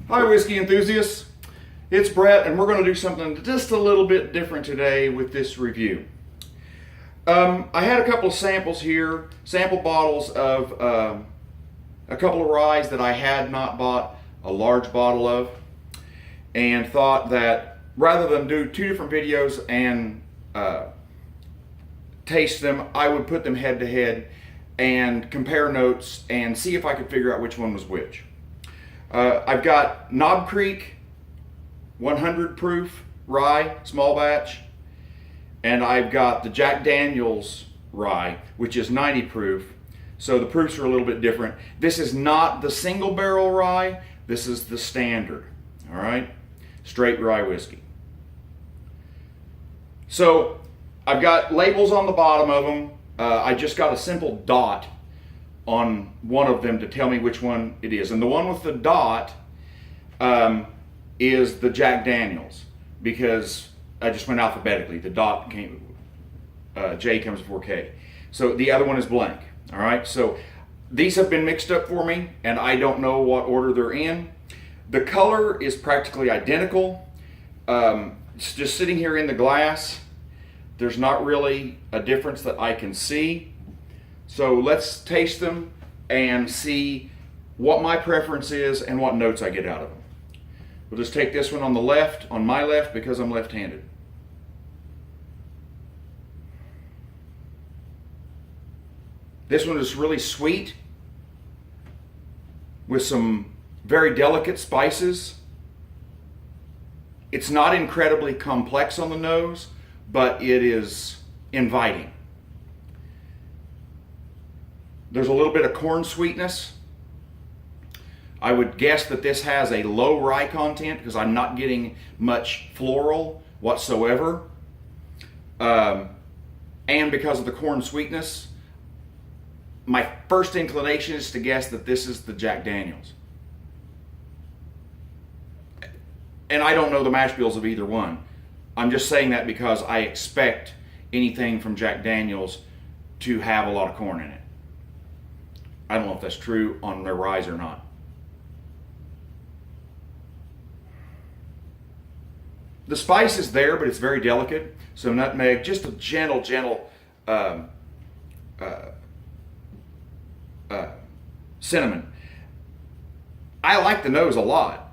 Hi whiskey enthusiasts, it's Brett and we're going to do something just a little bit different today with this review. I had a couple of samples here, sample bottles of a couple of ryes that I had not bought a large bottle of, and thought that rather than do two different videos and taste them, I would put them head to head and compare notes and see if I could figure out which one was which. I've got Knob Creek 100 proof rye, small batch, and I've got the Jack Daniel's rye, which is 90 proof, so the proofs are a little bit different. This is not the single barrel rye, this is the standard, all right? Straight rye whiskey. So I've got labels on the bottom of them. I just got a simple dot on one of them to tell me which one it is. And the one with the dot is the Jack Daniel's, because I just went alphabetically. The dot came, J comes before K. So the other one is blank, all right? So these have been mixed up for me and I don't know what order they're in. The color is practically identical. It's just sitting here in the glass. There's not really a difference that I can see. So let's taste them and see what my preference is and what notes I get out of them. We'll just take this one on the left, on my left, because I'm left-handed. This one is really sweet with some very delicate spices. It's not incredibly complex on the nose, but it is inviting. There's a little bit of corn sweetness. I would guess that this has a low rye content because I'm not getting much floral whatsoever. And because of the corn sweetness, my first inclination is to guess that this is the Jack Daniel's. And I don't know the mash bills of either one. I'm just saying that because I expect anything from Jack Daniel's to have a lot of corn in it. I don't know if that's true on their ryes or not. The spice is there, but it's very delicate. So nutmeg, just a gentle cinnamon. I like the nose a lot.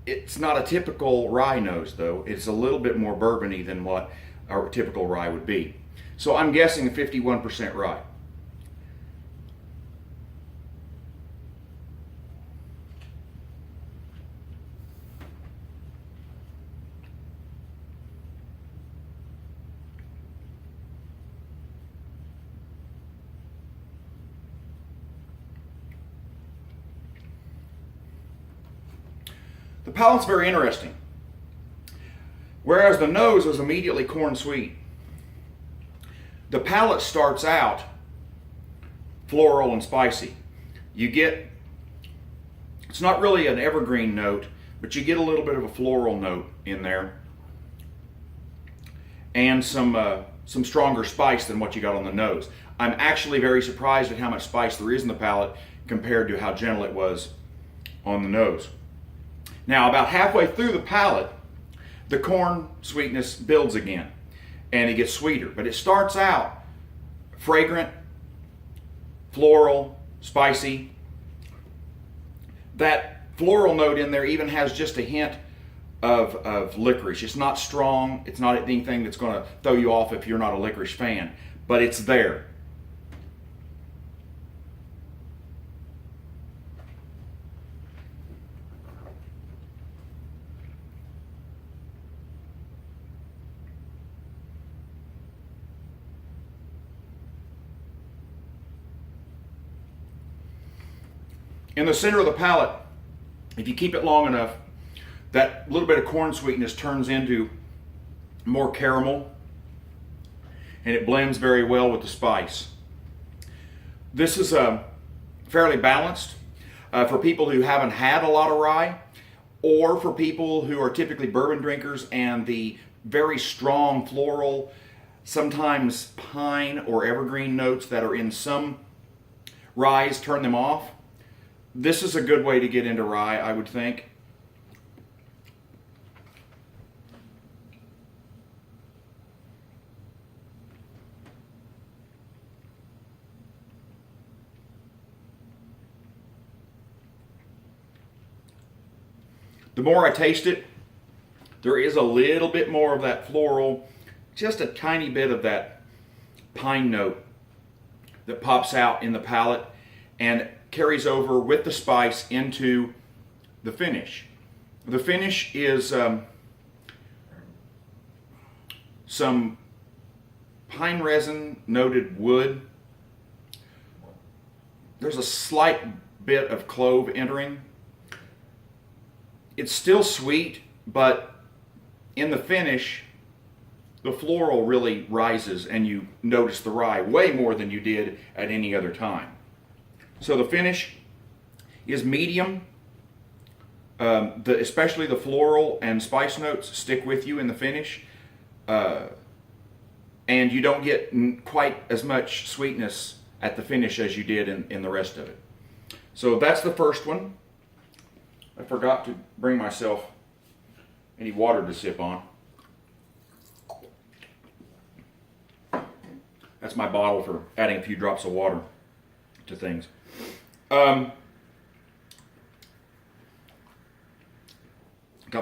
It's not a typical rye nose though. It's a little bit more bourbony than what a typical rye would be. So I'm guessing a 51% rye. The palate's very interesting. Whereas the nose is immediately corn sweet, the palate starts out floral and spicy. You get, it's not really an evergreen note, but you get a little bit of a floral note in there, and some stronger spice than what you got on the nose. I'm actually very surprised at how much spice there is in the palate compared to how gentle it was on the nose. Now, about halfway through the palate, the corn sweetness builds again, and it gets sweeter. But it starts out fragrant, floral, spicy. That floral note in there even has just a hint of licorice. It's not strong. It's not anything that's going to throw you off if you're not a licorice fan, but it's there. In the center of the palate, if you keep it long enough, that little bit of corn sweetness turns into more caramel, and it blends very well with the spice. This is fairly balanced for people who haven't had a lot of rye, or for people who are typically bourbon drinkers and the very strong floral, sometimes pine or evergreen notes that are in some ryes turn them off. This is a good way to get into rye, I would think. The more I taste it, there is a little bit more of that floral, just a tiny bit of that pine note that pops out in the palate and carries over with the spice into the finish. The finish is some pine resin noted wood. There's a slight bit of clove entering. It's still sweet, but in the finish, the floral really rises and you notice the rye way more than you did at any other time. So the finish is medium. Especially the floral and spice notes stick with you in the finish. And you don't get quite as much sweetness at the finish as you did in the rest of it. So that's the first one. I forgot to bring myself any water to sip on. That's my bottle for adding a few drops of water to things. Got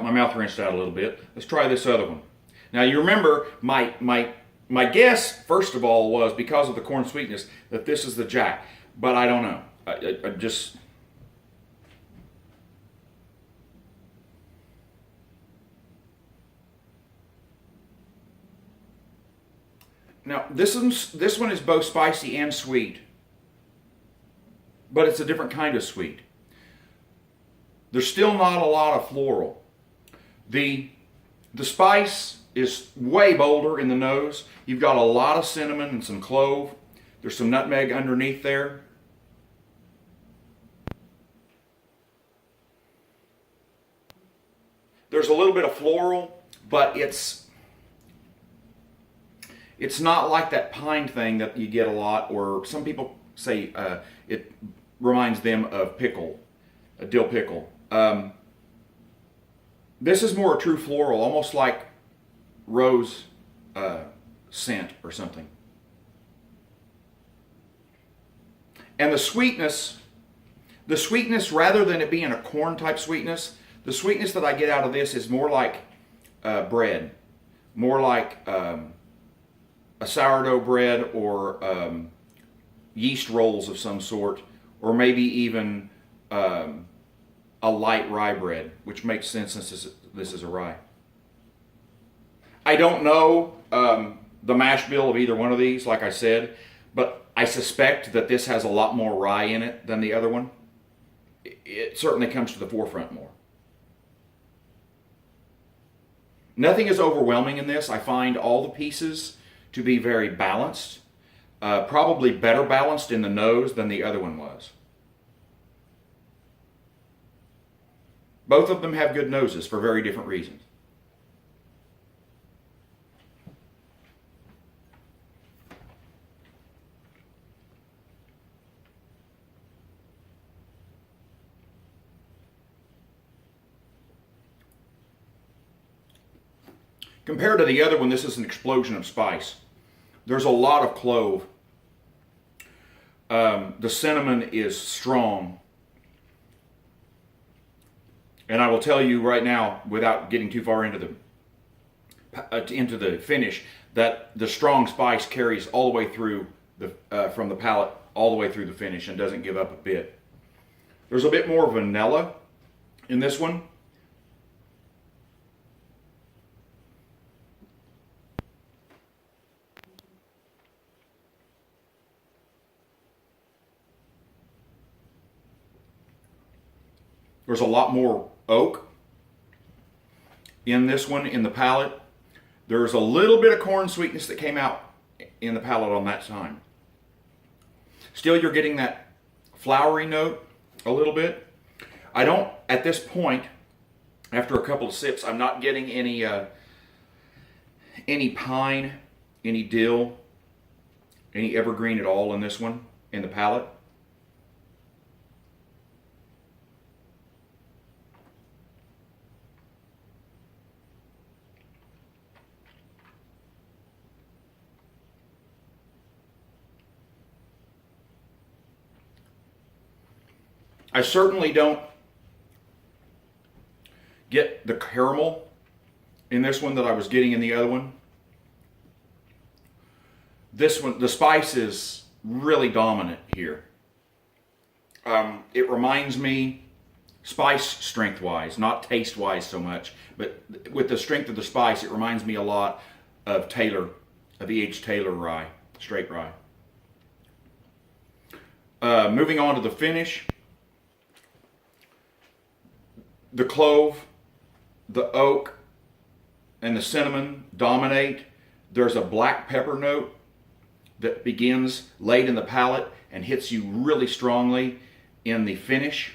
my mouth rinsed out a little bit. Let's try this other one. Now you remember my guess, first of all, was because of the corn sweetness that this is the Jack, but I don't know. I just... Now this one is both spicy and sweet, but it's a different kind of sweet. There's still not a lot of floral. The spice is way bolder in the nose. You've got a lot of cinnamon and some clove. There's some nutmeg underneath there. There's a little bit of floral, but it's not like that pine thing that you get a lot, or some people say it reminds them of pickle, a dill pickle. This is more a true floral, almost like rose scent or something. And the sweetness rather than it being a corn type sweetness, the sweetness that I get out of this is more like bread, more like a sourdough bread or yeast rolls of some sort, or maybe even a light rye bread, which makes sense since this is a rye. I don't know the mash bill of either one of these, like I said, but I suspect that this has a lot more rye in it than the other one. It certainly comes to the forefront more. Nothing is overwhelming in this. I find all the pieces to be very balanced, probably better balanced in the nose than the other one was. Both of them have good noses for very different reasons. Compared to the other one, this is an explosion of spice. There's a lot of clove. The cinnamon is strong. And I will tell you right now, without getting too far into the finish, that the strong spice carries all the way through from the palate all the way through the finish and doesn't give up a bit. There's a bit more vanilla in this one. There's a lot more oak in this one in the palate. There's a little bit of corn sweetness that came out in the palate on that time. Still, you're getting that flowery note a little bit. I don't, at this point, after a couple of sips, I'm not getting any pine, any dill, any evergreen at all in this one, in the palate. I certainly don't get the caramel in this one that I was getting in the other one. This one, the spice is really dominant here. It reminds me, spice strength wise, not taste wise so much, but with the strength of the spice, it reminds me a lot of Taylor, of E.H. Taylor rye, straight rye. Moving on to the finish, the clove, the oak, and the cinnamon dominate. There's a black pepper note that begins late in the palate and hits you really strongly in the finish.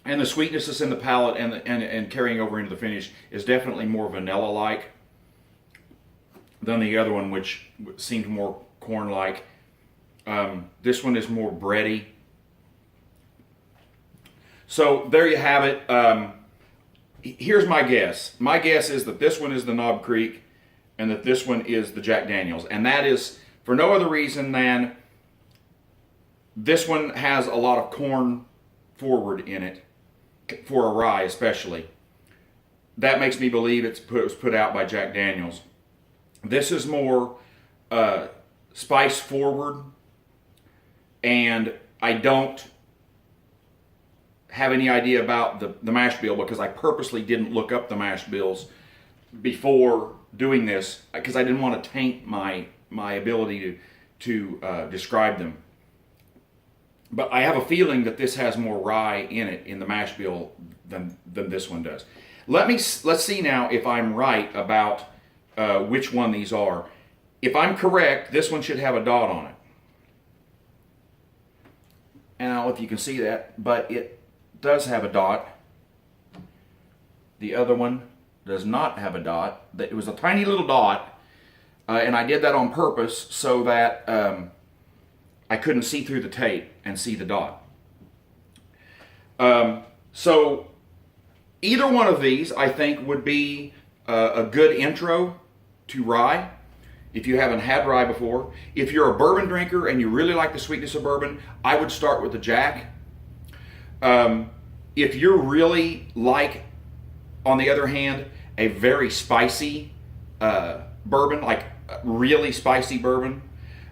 And the sweetness that's in the palate and carrying over into the finish is definitely more vanilla-like than the other one, which seemed more corn-like. This one is more bready. So there you have it. Here's my guess. My guess is that this one is the Knob Creek and that this one is the Jack Daniels. And that is for no other reason than this one has a lot of corn forward in it, for a rye especially. That makes me believe it was put out by Jack Daniels. This is more spice forward, and I don't have any idea about the mash bill because I purposely didn't look up the mash bills before doing this because I didn't want to taint my ability to describe them. But I have a feeling that this has more rye in it in the mash bill than this one does. Let's see now if I'm right about which one these are. If I'm correct, this one should have a dot on it. And I don't know if you can see that, but it does have a dot. The other one does not have a dot. It was a tiny little dot, and I did that on purpose so that I couldn't see through the tape and see the dot. So either one of these, I think, would be a good intro to rye if you haven't had rye before. If you're a bourbon drinker and you really like the sweetness of bourbon, I would start with the Jack. If you're really like, on the other hand, a very spicy bourbon, like really spicy bourbon,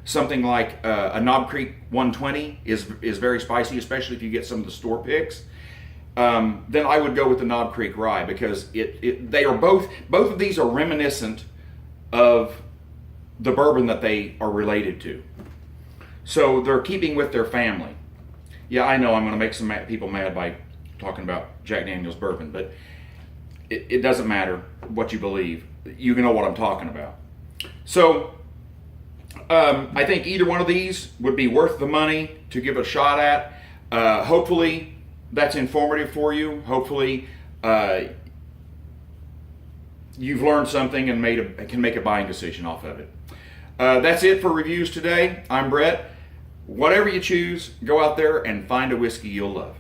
something like a Knob Creek 120 is very spicy, especially if you get some of the store picks. Then I would go with the Knob Creek Rye because they are both of these are reminiscent of the bourbon that they are related to. So they're keeping with their family. Yeah, I know I'm going to make some people mad by talking about Jack Daniel's bourbon, but it doesn't matter what you believe. You know what I'm talking about. So I think either one of these would be worth the money to give a shot at. Hopefully that's informative for you. Hopefully you've learned something and can make a buying decision off of it. That's it for reviews today. I'm Brett. Whatever you choose, go out there and find a whiskey you'll love.